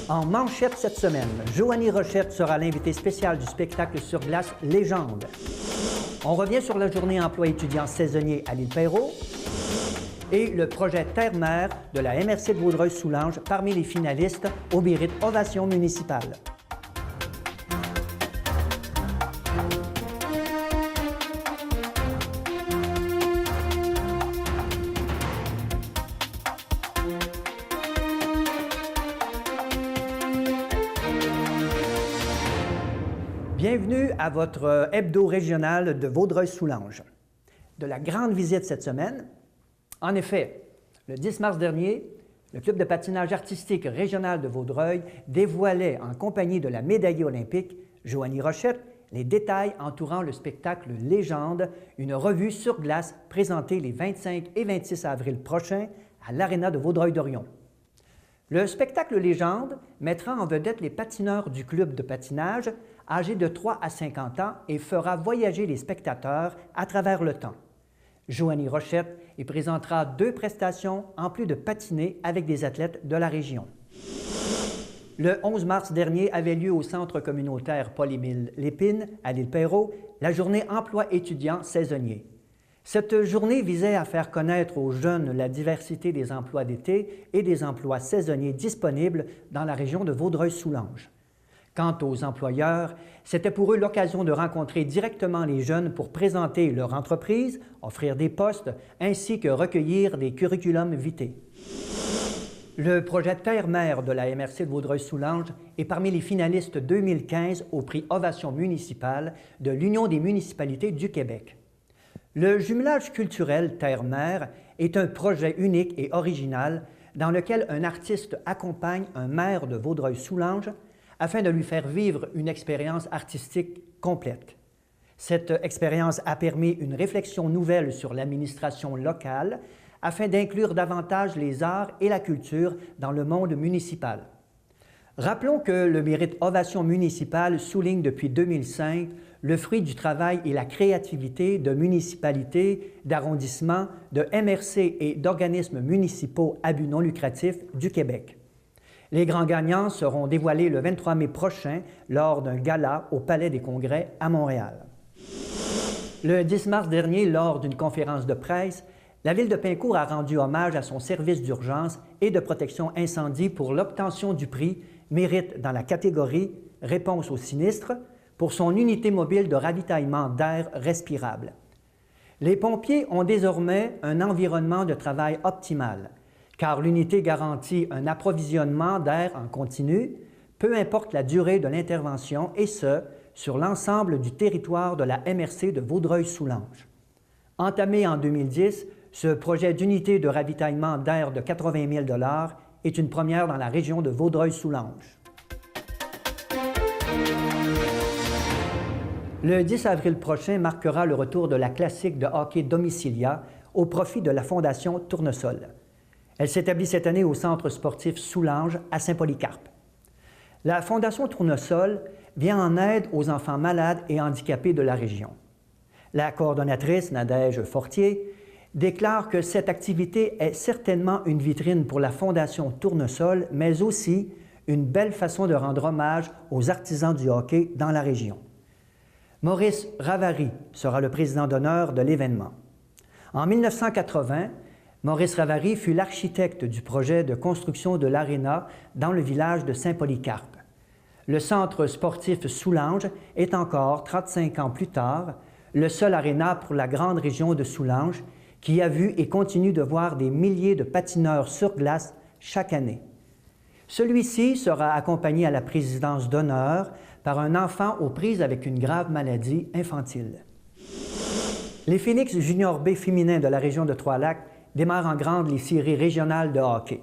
En manchette cette semaine, Joanie Rochette sera l'invitée spéciale du spectacle sur glace Légende. On revient sur la journée emploi étudiant saisonnier à l'île Perrot et le projet Terre-Mer de la MRC de Vaudreuil-Soulanges parmi les finalistes au mérite Ovation municipale. Bienvenue à votre hebdo régional de Vaudreuil-Soulanges. De la grande visite cette semaine. En effet, le 10 mars dernier, le club de patinage artistique régional de Vaudreuil dévoilait en compagnie de la médaillée olympique, Joanie Rochette, les détails entourant le spectacle Légende, une revue sur glace présentée les 25 et 26 avril prochains à l'Aréna de Vaudreuil-Dorion. Le spectacle Légende mettra en vedette les patineurs du club de patinage âgés de 3 à 50 ans et fera voyager les spectateurs à travers le temps. Joanie Rochette y présentera 2 prestations en plus de patiner avec des athlètes de la région. Le 11 mars dernier avait lieu au centre communautaire Paul-Émile Lépine à l'île Perrot la journée emploi étudiant saisonnier. Cette journée visait à faire connaître aux jeunes la diversité des emplois d'été et des emplois saisonniers disponibles dans la région de Vaudreuil-Soulanges. Quant aux employeurs, c'était pour eux l'occasion de rencontrer directement les jeunes pour présenter leur entreprise, offrir des postes, ainsi que recueillir des curriculums vitae. Le projet Terre-Mer de la MRC de Vaudreuil-Soulanges est parmi les finalistes 2015 au prix Ovation municipale de l'Union des municipalités du Québec. Le jumelage culturel Terre-Mer est un projet unique et original dans lequel un artiste accompagne un maire de Vaudreuil-Soulanges afin de lui faire vivre une expérience artistique complète. Cette expérience a permis une réflexion nouvelle sur l'administration locale afin d'inclure davantage les arts et la culture dans le monde municipal. Rappelons que le mérite Ovation municipale souligne depuis 2005 le fruit du travail et la créativité de municipalités, d'arrondissements, de MRC et d'organismes municipaux à but non lucratif du Québec. Les grands gagnants seront dévoilés le 23 mai prochain lors d'un gala au Palais des Congrès à Montréal. Le 10 mars dernier, lors d'une conférence de presse, la Ville de Pincourt a rendu hommage à son service d'urgence et de protection incendie pour l'obtention du prix Mérite dans la catégorie Réponse au sinistre pour son unité mobile de ravitaillement d'air respirable. Les pompiers ont désormais un environnement de travail optimal, car l'unité garantit un approvisionnement d'air en continu, peu importe la durée de l'intervention, et ce, sur l'ensemble du territoire de la MRC de Vaudreuil-Soulanges. Entamé en 2010, ce projet d'unité de ravitaillement d'air de 80 000 $ est une première dans la région de Vaudreuil-Soulanges. Le 10 avril prochain marquera le retour de la classique de hockey Domicilia au profit de la Fondation Tournesol. Elle s'établit cette année au Centre sportif Soulanges à Saint-Polycarpe. La Fondation Tournesol vient en aide aux enfants malades et handicapés de la région. La coordonnatrice, Nadège Fortier, déclare que cette activité est certainement une vitrine pour la Fondation Tournesol, mais aussi une belle façon de rendre hommage aux artisans du hockey dans la région. Maurice Ravary sera le président d'honneur de l'événement. En 1980, Maurice Ravary fut l'architecte du projet de construction de l'aréna dans le village de Saint-Polycarpe. Le centre sportif Soulanges est encore, 35 ans plus tard, le seul aréna pour la grande région de Soulanges qui a vu et continue de voir des milliers de patineurs sur glace chaque année. Celui-ci sera accompagné à la présidence d'honneur par un enfant aux prises avec une grave maladie infantile. Les Phoenix Junior B féminins de la région de Trois-Lacs démarrent en grande les séries régionales de hockey.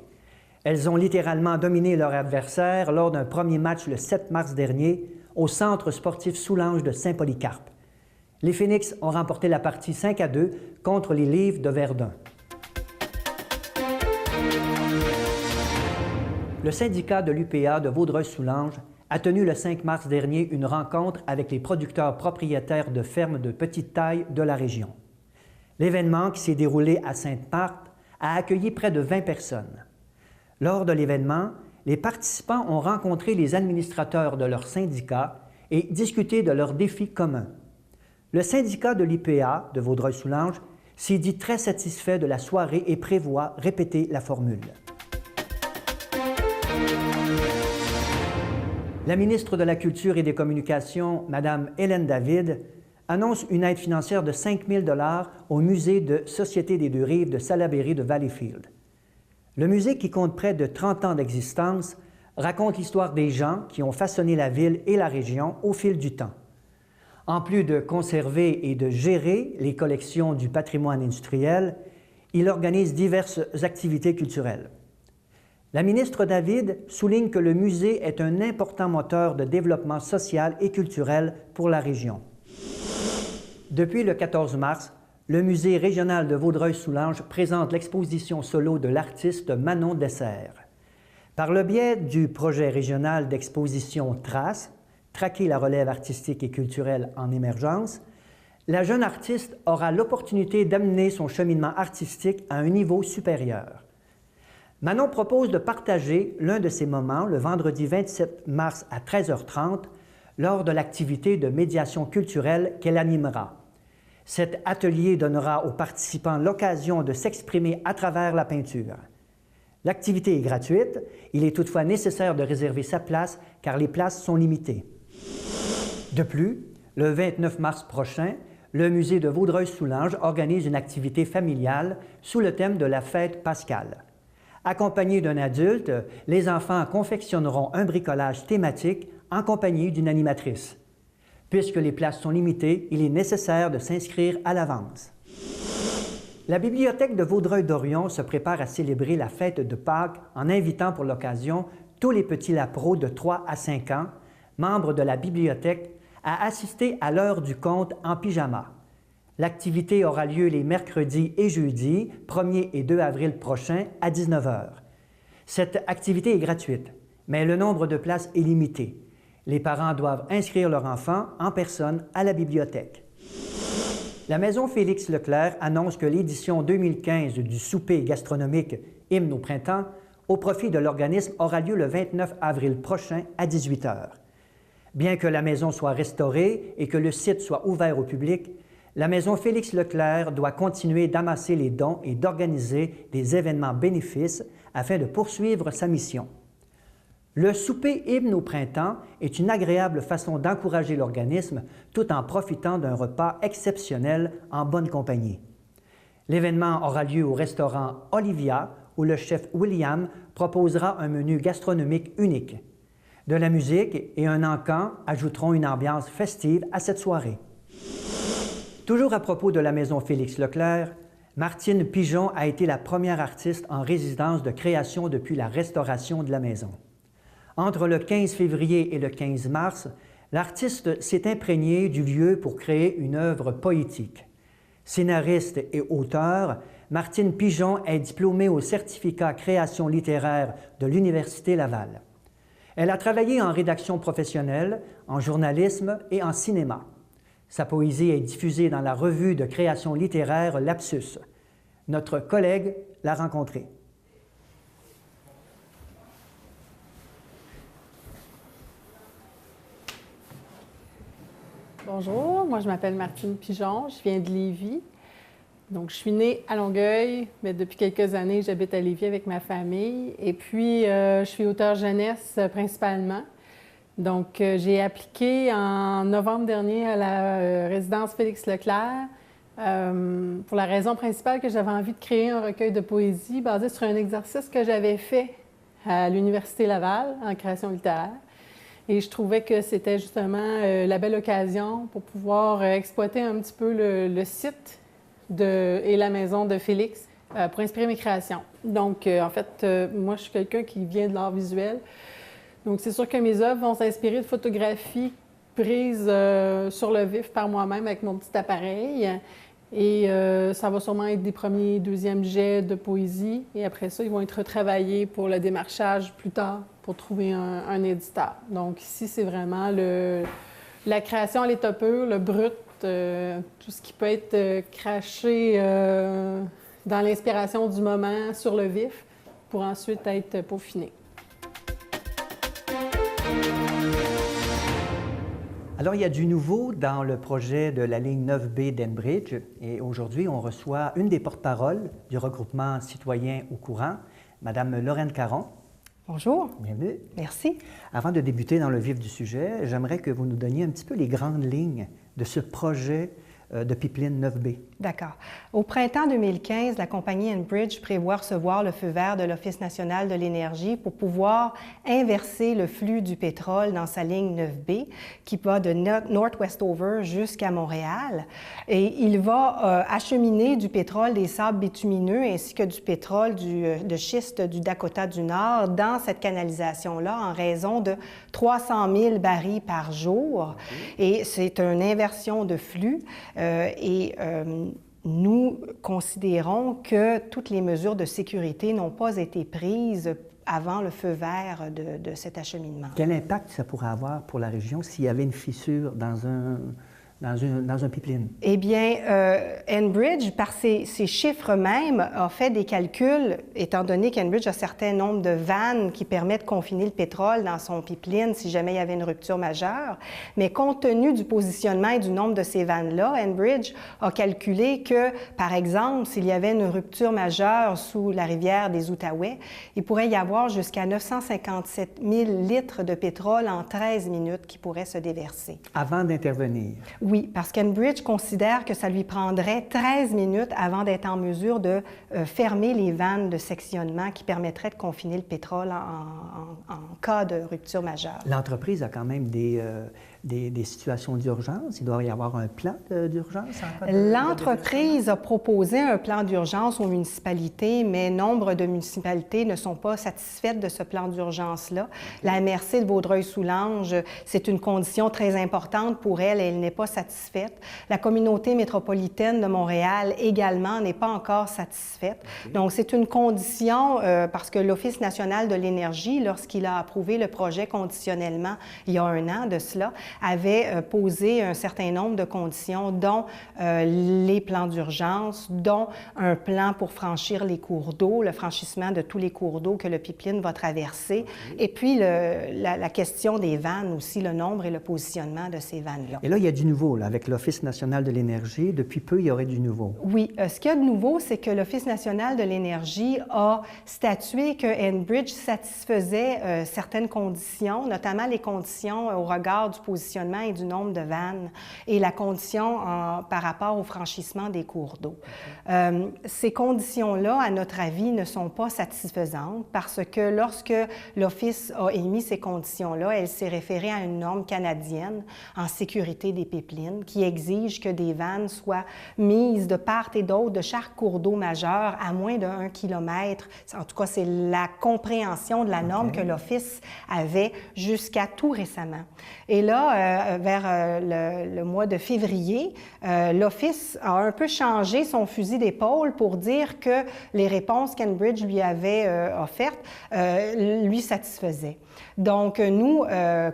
Elles ont littéralement dominé leur adversaire lors d'un premier match le 7 mars dernier au Centre sportif Soulanges de Saint-Polycarpe. Les Phoenix ont remporté la partie 5-2 contre les Livres de Verdun. Le syndicat de l'UPA de Vaudreuil-Soulanges a tenu le 5 mars dernier une rencontre avec les producteurs propriétaires de fermes de petite taille de la région. L'événement, qui s'est déroulé à Sainte-Marthe, a accueilli près de 20 personnes. Lors de l'événement, les participants ont rencontré les administrateurs de leur syndicat et discuté de leurs défis communs. Le syndicat de l'IPA de Vaudreuil-Soulanges s'est dit très satisfait de la soirée et prévoit répéter la formule. La ministre de la Culture et des Communications, Mme Hélène David, annonce une aide financière de 5 000 $ au musée de Société des Deux-Rives de Salaberry de Valleyfield. Le musée, qui compte près de 30 ans d'existence, raconte l'histoire des gens qui ont façonné la ville et la région au fil du temps. En plus de conserver et de gérer les collections du patrimoine industriel, il organise diverses activités culturelles. La ministre David souligne que le musée est un important moteur de développement social et culturel pour la région. Depuis le 14 mars, le musée régional de Vaudreuil-Soulanges présente l'exposition solo de l'artiste Manon Dessert. Par le biais du projet régional d'exposition Traces, Traquer la relève artistique et culturelle en émergence, la jeune artiste aura l'opportunité d'amener son cheminement artistique à un niveau supérieur. Manon propose de partager l'un de ces moments le vendredi 27 mars à 13h30 lors de l'activité de médiation culturelle qu'elle animera. Cet atelier donnera aux participants l'occasion de s'exprimer à travers la peinture. L'activité est gratuite, il est toutefois nécessaire de réserver sa place car les places sont limitées. De plus, le 29 mars prochain, le musée de Vaudreuil-Soulanges organise une activité familiale sous le thème de la fête pascale. Accompagnés d'un adulte, les enfants confectionneront un bricolage thématique en compagnie d'une animatrice. Puisque les places sont limitées, il est nécessaire de s'inscrire à l'avance. La bibliothèque de Vaudreuil-Dorion se prépare à célébrer la fête de Pâques en invitant pour l'occasion tous les petits lapros de 3 à 5 ans, membres de la bibliothèque, à assister à l'heure du conte en pyjama. L'activité aura lieu les mercredis et jeudis, 1er et 2 avril prochains, à 19h. Cette activité est gratuite, mais le nombre de places est limité. Les parents doivent inscrire leur enfant en personne à la bibliothèque. La Maison Félix Leclerc annonce que l'édition 2015 du souper gastronomique Hymne au printemps, au profit de l'organisme, aura lieu le 29 avril prochain à 18h. Bien que la maison soit restaurée et que le site soit ouvert au public, la Maison Félix Leclerc doit continuer d'amasser les dons et d'organiser des événements bénéfices afin de poursuivre sa mission. Le souper Hymne au printemps est une agréable façon d'encourager l'organisme tout en profitant d'un repas exceptionnel en bonne compagnie. L'événement aura lieu au restaurant Olivia où le chef William proposera un menu gastronomique unique. De la musique et un encan ajouteront une ambiance festive à cette soirée. Toujours à propos de la Maison Félix Leclerc, Martine Pigeon a été la première artiste en résidence de création depuis la restauration de la maison. Entre le 15 février et le 15 mars, l'artiste s'est imprégnée du lieu pour créer une œuvre poétique. Scénariste et auteur, Martine Pigeon est diplômée au certificat création littéraire de l'Université Laval. Elle a travaillé en rédaction professionnelle, en journalisme et en cinéma. Sa poésie est diffusée dans la revue de création littéraire Lapsus. Notre collègue l'a rencontrée. Bonjour, moi je m'appelle Martine Pigeon, je viens de Lévis. Donc je suis née à Longueuil, mais depuis quelques années j'habite à Lévis avec ma famille. Et puis je suis auteure jeunesse principalement. Donc j'ai appliqué en novembre dernier à la résidence Félix Leclerc pour la raison principale que j'avais envie de créer un recueil de poésie basé sur un exercice que j'avais fait à l'Université Laval en création littéraire. Et je trouvais que c'était justement la belle occasion pour pouvoir exploiter un petit peu le site et la maison de Félix pour inspirer mes créations. Donc, en fait, moi, je suis quelqu'un qui vient de l'art visuel. Donc, c'est sûr que mes œuvres vont s'inspirer de photographies prises sur le vif par moi-même avec mon petit appareil. Et ça va sûrement être des premiers, deuxièmes jets de poésie. Et après ça, ils vont être retravaillés pour le démarchage plus tard pour trouver un éditeur. Donc ici, c'est vraiment la création à l'état pur, le brut, tout ce qui peut être craché dans l'inspiration du moment sur le vif pour ensuite être peaufiné. Alors, il y a du nouveau dans le projet de la ligne 9B d'Enbridge et aujourd'hui, on reçoit une des porte-paroles du regroupement citoyen au courant, Mme Lorraine Caron. Bonjour. Bienvenue. Merci. Avant de débuter dans le vif du sujet, j'aimerais que vous nous donniez un petit peu les grandes lignes de ce projet de pipeline 9B. D'accord. Au printemps 2015, la compagnie Enbridge prévoit recevoir le feu vert de l'Office national de l'énergie pour pouvoir inverser le flux du pétrole dans sa ligne 9B qui va de North Westover jusqu'à Montréal. Et il va acheminer du pétrole des sables bitumineux ainsi que du pétrole de schiste du Dakota du Nord dans cette canalisation-là en raison de 300 000 barils par jour. Et c'est une inversion de flux. Nous considérons que toutes les mesures de sécurité n'ont pas été prises avant le feu vert de cet acheminement. Quel impact ça pourrait avoir pour la région s'il y avait une fissure dans un pipeline? Eh bien, Enbridge, par ses chiffres même, a fait des calculs, étant donné qu'Enbridge a un certain nombre de vannes qui permettent de confiner le pétrole dans son pipeline si jamais il y avait une rupture majeure. Mais compte tenu du positionnement et du nombre de ces vannes-là, Enbridge a calculé que, par exemple, s'il y avait une rupture majeure sous la rivière des Outaouais, il pourrait y avoir jusqu'à 957 000 litres de pétrole en 13 minutes qui pourraient se déverser. Avant d'intervenir? Oui, parce qu'Enbridge considère que ça lui prendrait 13 minutes avant d'être en mesure de fermer les vannes de sectionnement qui permettraient de confiner le pétrole en cas de rupture majeure. L'entreprise a quand même des situations d'urgence. Il doit y avoir un plan d'urgence en cas de... L'entreprise a proposé un plan d'urgence aux municipalités, mais nombre de municipalités ne sont pas satisfaites de ce plan d'urgence-là. La MRC de Vaudreuil-Soulanges, c'est une condition très importante pour elle et elle n'est pas satisfaite. La communauté métropolitaine de Montréal également n'est pas encore satisfaite. Donc, c'est une condition parce que l'Office national de l'énergie, lorsqu'il a approuvé le projet conditionnellement il y a un an de cela, avait posé un certain nombre de conditions, dont les plans d'urgence, dont un plan pour franchir les cours d'eau, le franchissement de tous les cours d'eau que le pipeline va traverser, et puis la question des vannes aussi, le nombre et le positionnement de ces vannes-là. Et là, il y a du nouveau, là, avec l'Office national de l'énergie. Depuis peu, il y aurait du nouveau. Oui. Ce qu'il y a de nouveau, c'est que l'Office national de l'énergie a statué que Enbridge satisfaisait certaines conditions, notamment les conditions au regard du positionnement et du nombre de vannes et la condition par rapport au franchissement des cours d'eau. Ces conditions-là, à notre avis, ne sont pas satisfaisantes parce que lorsque l'Office a émis ces conditions-là, elle s'est référée à une norme canadienne en sécurité des pipelines qui exige que des vannes soient mises de part et d'autre de chaque cours d'eau majeur à moins de 1 kilomètre. En tout cas, c'est la compréhension de la norme que l'Office avait jusqu'à tout récemment. Et là, vers le mois de février, l'Office a un peu changé son fusil d'épaule pour dire que les réponses qu'Enbridge lui avait offertes lui satisfaisaient. Donc, nous,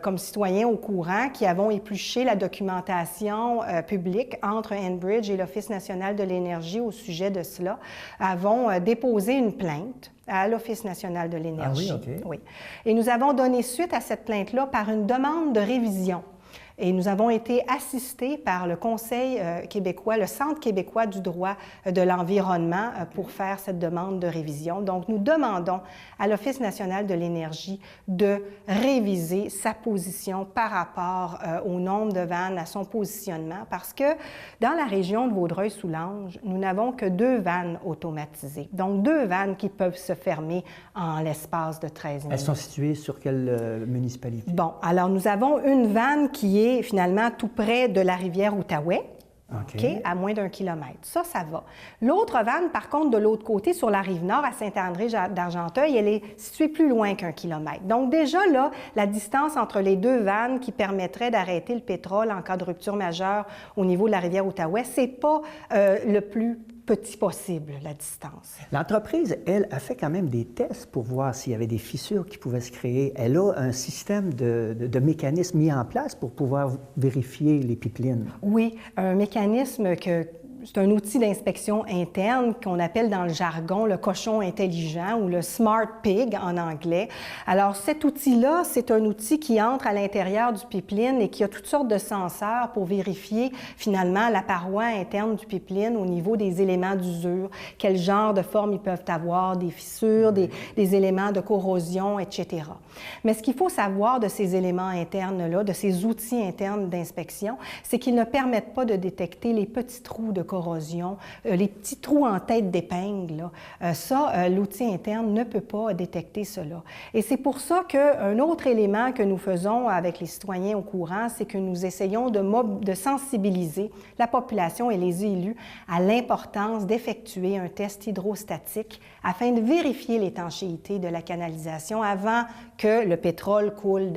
comme citoyens au courant, qui avons épluché la documentation publique entre Enbridge et l'Office national de l'énergie au sujet de cela, avons déposé une plainte à l'Office national de l'énergie. Ah oui, OK. Oui. Et nous avons donné suite à cette plainte-là par une demande de révision. Et nous avons été assistés par le Conseil québécois, le Centre québécois du droit de l'environnement pour faire cette demande de révision. Donc, nous demandons à l'Office national de l'énergie de réviser sa position par rapport au nombre de vannes, à son positionnement, parce que dans la région de Vaudreuil-Soulanges, nous n'avons que 2 vannes automatisées. Donc, 2 vannes qui peuvent se fermer en l'espace de 13 minutes. Elles sont situées sur quelle municipalité? Bon, alors nous avons une vanne qui est finalement tout près de la rivière Outaouais. OK, à moins d'1 kilomètre. Ça va. L'autre vanne, par contre, de l'autre côté, sur la rive nord, à Saint-André d'Argenteuil, elle est située plus loin qu'1 kilomètre. Donc déjà, là, la distance entre les 2 vannes qui permettraient d'arrêter le pétrole en cas de rupture majeure au niveau de la rivière Outaouais, c'est pas le plus petit possible, la distance. L'entreprise, elle, a fait quand même des tests pour voir s'il y avait des fissures qui pouvaient se créer. Elle a un système de mécanismes mis en place pour pouvoir vérifier les pipelines. Oui, un mécanisme c'est un outil d'inspection interne qu'on appelle dans le jargon le cochon intelligent ou le Smart Pig en anglais. Alors, cet outil-là, c'est un outil qui entre à l'intérieur du pipeline et qui a toutes sortes de senseurs pour vérifier finalement la paroi interne du pipeline au niveau des éléments d'usure, quel genre de forme ils peuvent avoir, des fissures, des éléments de corrosion, etc. Mais ce qu'il faut savoir de ces éléments internes-là, de ces outils internes d'inspection, c'est qu'ils ne permettent pas de détecter les petits trous de corrosion, les petits trous en tête d'épingle. L'outil interne ne peut pas détecter cela. Et c'est pour ça qu'un autre élément que nous faisons avec les citoyens au courant, c'est que nous essayons de sensibiliser la population et les élus à l'importance d'effectuer un test hydrostatique afin de vérifier l'étanchéité de la canalisation avant que le pétrole coule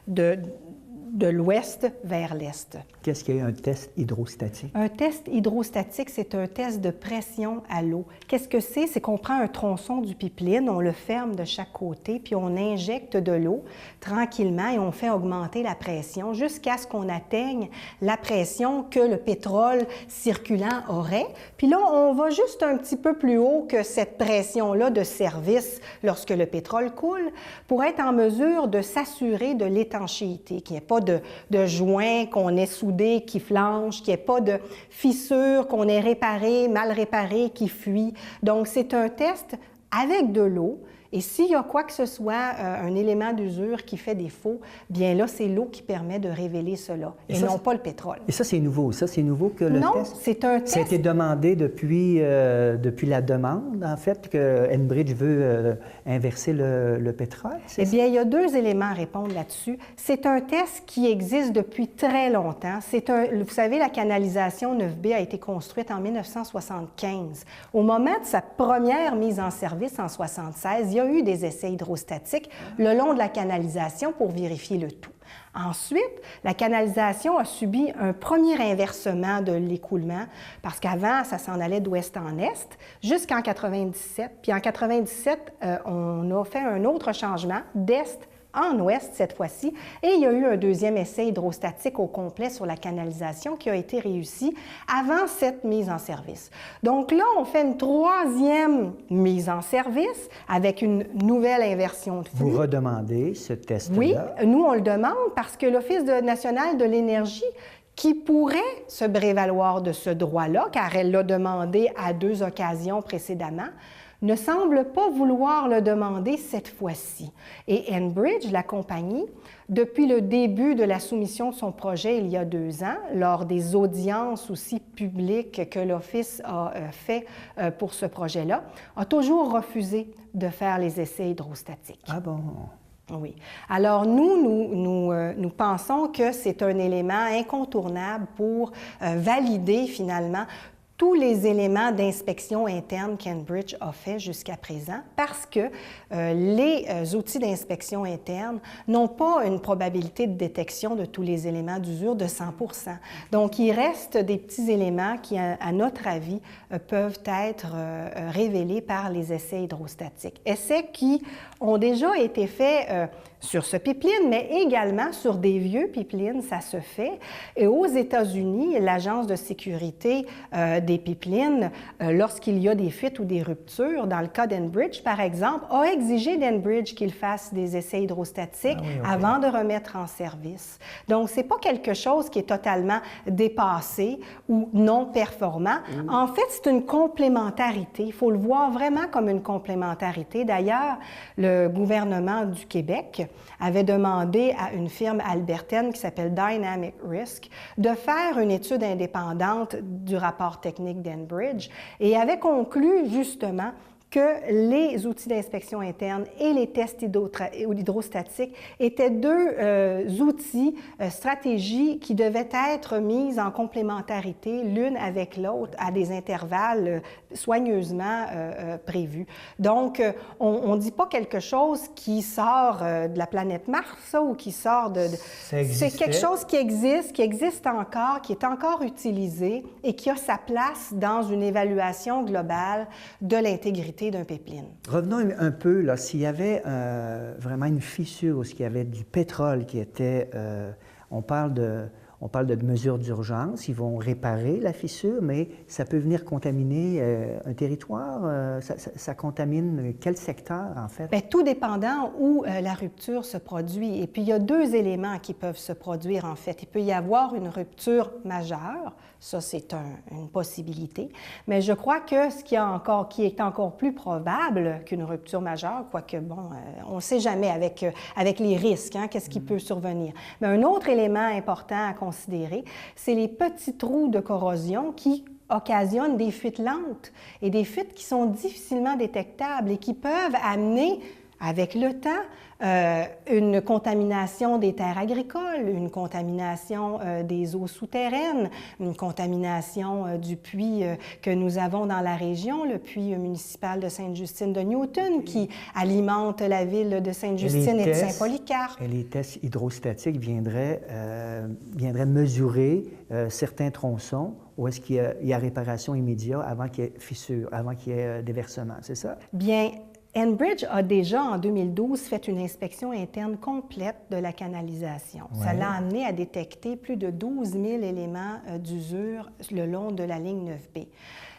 de l'ouest vers l'est. Qu'est-ce qu'est un test hydrostatique? Un test hydrostatique, c'est un test de pression à l'eau. Qu'est-ce que c'est? C'est qu'on prend un tronçon du pipeline, on le ferme de chaque côté, puis on injecte de l'eau tranquillement et on fait augmenter la pression jusqu'à ce qu'on atteigne la pression que le pétrole circulant aurait. Puis là, on va juste un petit peu plus haut que cette pression-là de service lorsque le pétrole coule pour être en mesure de s'assurer de l'étanchéité, qu'il n'y ait pas de joints qu'on ait soudés qui flanchent, qu'il n'y ait pas de fissures qu'on ait réparées, mal réparées, qui fuient. Donc, c'est un test avec de l'eau. Et s'il y a quoi que ce soit, un élément d'usure qui fait défaut, bien là, c'est l'eau qui permet de révéler cela, et non pas le pétrole. Et ça, c'est nouveau. Ça, c'est nouveau que le test? Non, c'est un test. Ça a été demandé depuis la demande, en fait, que Enbridge veut inverser le pétrole? Eh bien, il y a deux éléments à répondre là-dessus. C'est un test qui existe depuis très longtemps. Vous savez, la canalisation 9B a été construite en 1975. Au moment de sa première mise en service en 1976, il y a eu des essais hydrostatiques le long de la canalisation pour vérifier le tout. Ensuite, la canalisation a subi un premier inversement de l'écoulement parce qu'avant, ça s'en allait d'ouest en est jusqu'en 97. Puis en 97, on a fait un autre changement d'est en ouest cette fois-ci, et il y a eu un deuxième essai hydrostatique au complet sur la canalisation qui a été réussi avant cette mise en service. Donc là, on fait une troisième mise en service avec une nouvelle inversion de flux. Vous redemandez ce test-là? Oui, nous, on le demande parce que l'Office national de l'énergie, qui pourrait se prévaloir de ce droit-là, car elle l'a demandé à 2 occasions précédemment, ne semble pas vouloir le demander cette fois-ci. Et Enbridge, la compagnie, depuis le début de la soumission de son projet il y a 2 ans, lors des audiences aussi publiques que l'Office a fait pour ce projet-là, a toujours refusé de faire les essais hydrostatiques. Ah bon? Oui. Alors, nous pensons que c'est un élément incontournable pour valider finalement tous les éléments d'inspection interne qu'Enbridge a fait jusqu'à présent parce que les outils d'inspection interne n'ont pas une probabilité de détection de tous les éléments d'usure de 100 %. Donc, il reste des petits éléments qui, à notre avis, peuvent être révélés par les essais hydrostatiques. Essais qui ont déjà été faits sur ce pipeline, mais également sur des vieux pipelines, ça se fait. Et aux États-Unis, l'Agence de sécurité des pipelines, lorsqu'il y a des fuites ou des ruptures, dans le cas d'Enbridge, par exemple, a exigé d'Enbridge qu'il fasse des essais hydrostatiques avant de remettre en service. Donc, ce n'est pas quelque chose qui est totalement dépassé ou non performant. En fait, c'est une complémentarité. Il faut le voir vraiment comme une complémentarité. D'ailleurs, le gouvernement du Québec avait demandé à une firme albertaine qui s'appelle Dynamic Risk de faire une étude indépendante du rapport technique d'Enbridge et avait conclu justement que les outils d'inspection interne et les tests hydrostatiques étaient 2 outils, stratégies qui devaient être mises en complémentarité l'une avec l'autre à des intervalles soigneusement prévus. Donc, on ne dit pas quelque chose qui sort de la planète Mars, ça, ou qui sort de... C'est quelque chose qui existe encore, qui est encore utilisé et qui a sa place dans une évaluation globale de l'intégrité d'un pipeline. Revenons un peu, là, s'il y avait vraiment une fissure ou s'il y avait du pétrole qui était... on parle On parle de mesures d'urgence. Ils vont réparer la fissure, mais ça peut venir contaminer un territoire. Ça contamine quel secteur, en fait? Bien, tout dépendant où la rupture se produit. Et puis, il y a deux éléments qui peuvent se produire, en fait. Il peut y avoir une rupture majeure. Ça, c'est une possibilité. Mais je crois que ce qui est encore plus probable qu'une rupture majeure, quoique, bon, on ne sait jamais avec les risques, hein, qu'est-ce qui peut survenir. Mais un autre élément important à considérer, c'est les petits trous de corrosion qui occasionnent des fuites lentes et des fuites qui sont difficilement détectables et qui peuvent amener, avec le temps, une contamination des terres agricoles, une contamination des eaux souterraines, une contamination du puits que nous avons dans la région, le puits municipal de Sainte-Justine de Newton, qui alimente la ville de Sainte-Justine et de Saint-Polycarpe. Et les tests hydrostatiques viendraient mesurer certains tronçons où est-ce qu'il y a réparation immédiate avant qu'il y ait fissure, avant qu'il y ait déversement, c'est ça? Bien, Enbridge a déjà, en 2012, fait une inspection interne complète de la canalisation. Ouais. Ça l'a amené à détecter plus de 12 000 éléments d'usure le long de la ligne 9B.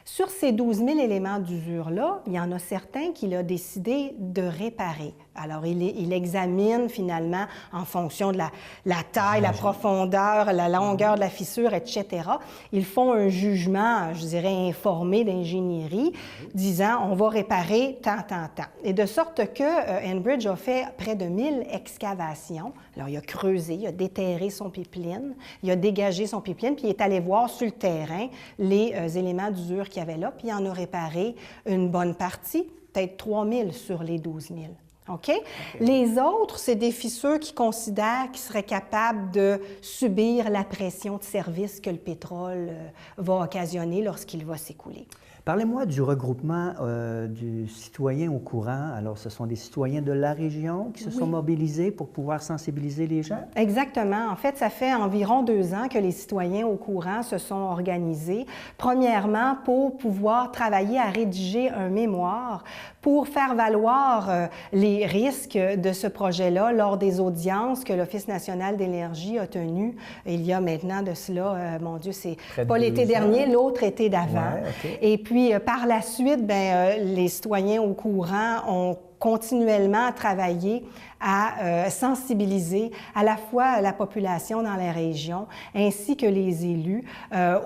Sur ces 12 000 éléments d'usure-là, il y en a certains qu'il a décidé de réparer. Alors, il examine finalement en fonction de la taille, la profondeur, la longueur de la fissure, etc. Ils font un jugement, je dirais, informé d'ingénierie, disant on va réparer tant. Et de sorte que Enbridge a fait près de 1000 excavations. Alors, il a creusé, il a déterré son pipeline, il a dégagé son pipeline, puis il est allé voir sur le terrain les éléments d'usure qu'il y avait là, puis il en a réparé une bonne partie, peut-être 3000 sur les 12 000. OK? Les autres, c'est des fissures qui considèrent qu'ils seraient capables de subir la pression de service que le pétrole va occasionner lorsqu'il va s'écouler. Parlez-moi du regroupement du citoyen au courant. Alors, ce sont des citoyens de la région qui se sont mobilisés pour pouvoir sensibiliser les gens? Exactement. En fait, ça fait environ 2 ans que les citoyens au courant se sont organisés. Premièrement, pour pouvoir travailler à rédiger un mémoire pour faire valoir les risques de ce projet-là lors des audiences que l'Office national de l'énergie a tenues il y a maintenant de cela, mon Dieu, c'est pas l'été dernier, l'autre été d'avant. Ouais, okay. Et puis, par la suite, les citoyens au courant ont continuellement travaillé à sensibiliser à la fois la population dans la région ainsi que les élus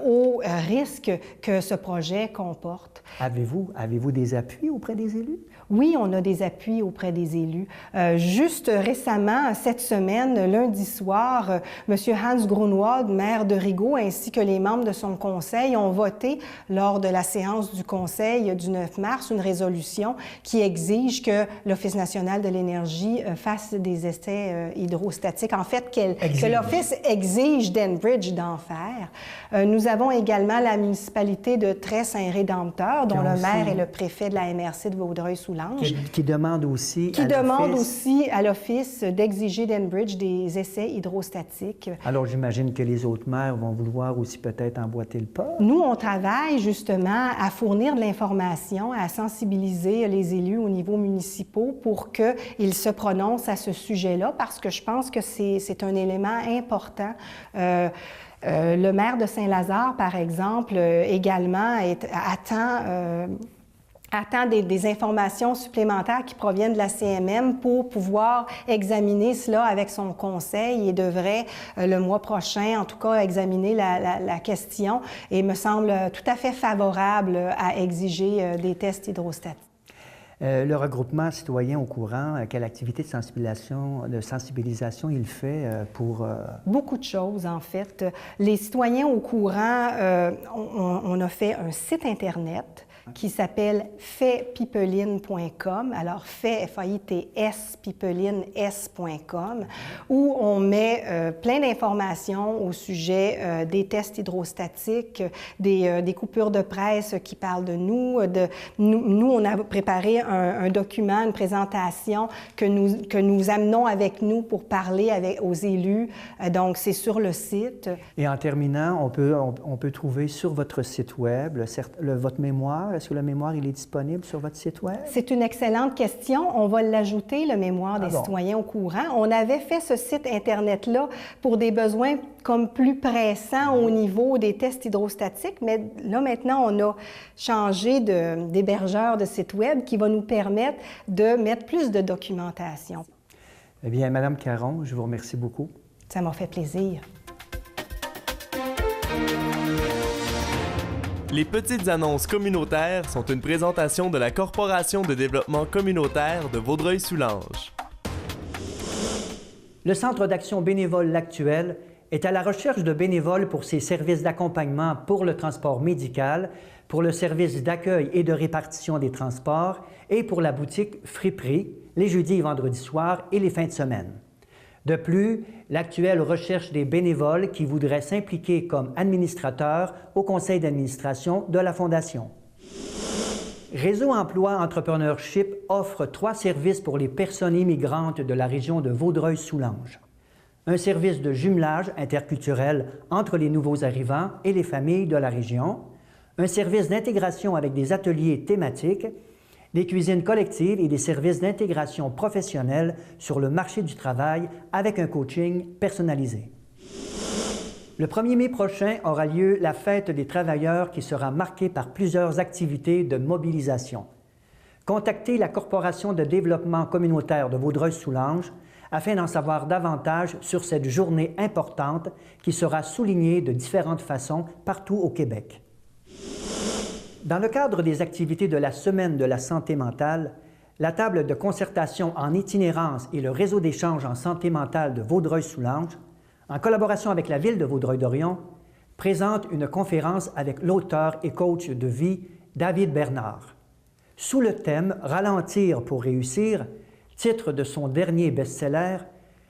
aux risques que ce projet comporte. Avez-vous des appuis auprès des élus? Oui, on a des appuis auprès des élus. Juste récemment, cette semaine, lundi soir, M. Hans Grunwald, maire de Rigaud, ainsi que les membres de son conseil ont voté lors de la séance du conseil du 9 mars une résolution qui exige que l'Office national de l'énergie fasse des essais hydrostatiques. En fait, que l'Office exige d'Enbridge d'en faire. Nous avons également la municipalité de Très-Saint-Rédempteur, dont le maire est le préfet de la MRC de Vaudreuil-Soulanges. Qui demande aussi à l'Office d'exiger d'Enbridge des essais hydrostatiques. Alors, j'imagine que les autres maires vont vouloir aussi peut-être emboîter le pas. Nous, on travaille justement à fournir de l'information, à sensibiliser les élus au niveau municipal pour qu'ils se prononcent à ce sujet-là, parce que je pense que c'est un élément important. Le maire de Saint-Lazare, par exemple, également attend des informations supplémentaires qui proviennent de la CMM pour pouvoir examiner cela avec son conseil et devrait, le mois prochain, en tout cas, examiner la question et me semble tout à fait favorable à exiger des tests hydrostatiques. Le regroupement citoyen au courant, quelle activité de sensibilisation il fait pour... Beaucoup de choses, en fait. Les citoyens au courant, on a fait un site Internet qui s'appelle faitpipeline.com, alors fait, F-A-I-T-S, pipeline, S.com, où on met plein d'informations au sujet des tests hydrostatiques, des coupures de presse qui parlent de nous. Nous, on a préparé un document, une présentation que nous amenons avec nous pour parler aux élus. Donc, c'est sur le site. Et en terminant, on peut trouver sur votre site web votre mémoire mémoire? Est-ce que le mémoire il est disponible sur votre site Web? C'est une excellente question. On va l'ajouter, le mémoire des citoyens au courant. On avait fait ce site Internet-là pour des besoins comme plus pressants au niveau des tests hydrostatiques, mais là, maintenant, on a changé d'hébergeur de site Web qui va nous permettre de mettre plus de documentation. Eh bien, Madame Caron, je vous remercie beaucoup. Ça m'a fait plaisir. Les petites annonces communautaires sont une présentation de la Corporation de développement communautaire de Vaudreuil-Soulanges. Le Centre d'action bénévole L'Actuel est à la recherche de bénévoles pour ses services d'accompagnement pour le transport médical, pour le service d'accueil et de répartition des transports et pour la boutique Friperie, les jeudis et vendredis soirs et les fins de semaine. De plus, L'Actuel recherche des bénévoles qui voudraient s'impliquer comme administrateurs au conseil d'administration de la Fondation. Réseau Emploi Entrepreneurship offre 3 services pour les personnes immigrantes de la région de Vaudreuil-Soulanges. Un service de jumelage interculturel entre les nouveaux arrivants et les familles de la région, un service d'intégration avec des ateliers thématiques, des cuisines collectives et des services d'intégration professionnelle sur le marché du travail avec un coaching personnalisé. Le 1er mai prochain aura lieu la Fête des travailleurs qui sera marquée par plusieurs activités de mobilisation. Contactez la Corporation de développement communautaire de Vaudreuil-Soulanges afin d'en savoir davantage sur cette journée importante qui sera soulignée de différentes façons partout au Québec. Dans le cadre des activités de la Semaine de la santé mentale, la table de concertation en itinérance et le réseau d'échange en santé mentale de Vaudreuil-Soulanges, en collaboration avec la Ville de Vaudreuil-Dorion, présente une conférence avec l'auteur et coach de vie David Bernard. Sous le thème « Ralentir pour réussir », titre de son dernier best-seller,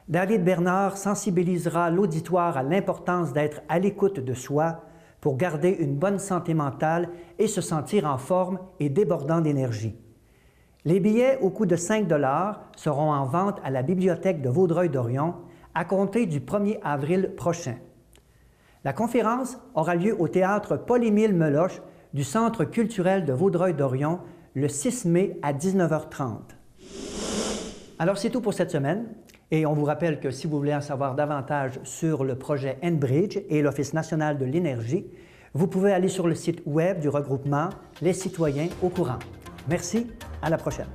David Bernard sensibilisera l'auditoire à l'importance d'être à l'écoute de soi pour garder une bonne santé mentale et se sentir en forme et débordant d'énergie. Les billets au coût de 5 $ seront en vente à la Bibliothèque de Vaudreuil-Dorion à compter du 1er avril prochain. La conférence aura lieu au théâtre Paul-Émile Meloche du Centre culturel de Vaudreuil-Dorion le 6 mai à 19h30. Alors, c'est tout pour cette semaine. Et on vous rappelle que si vous voulez en savoir davantage sur le projet Enbridge et l'Office national de l'énergie, vous pouvez aller sur le site web du regroupement Les citoyens au courant. Merci, à la prochaine.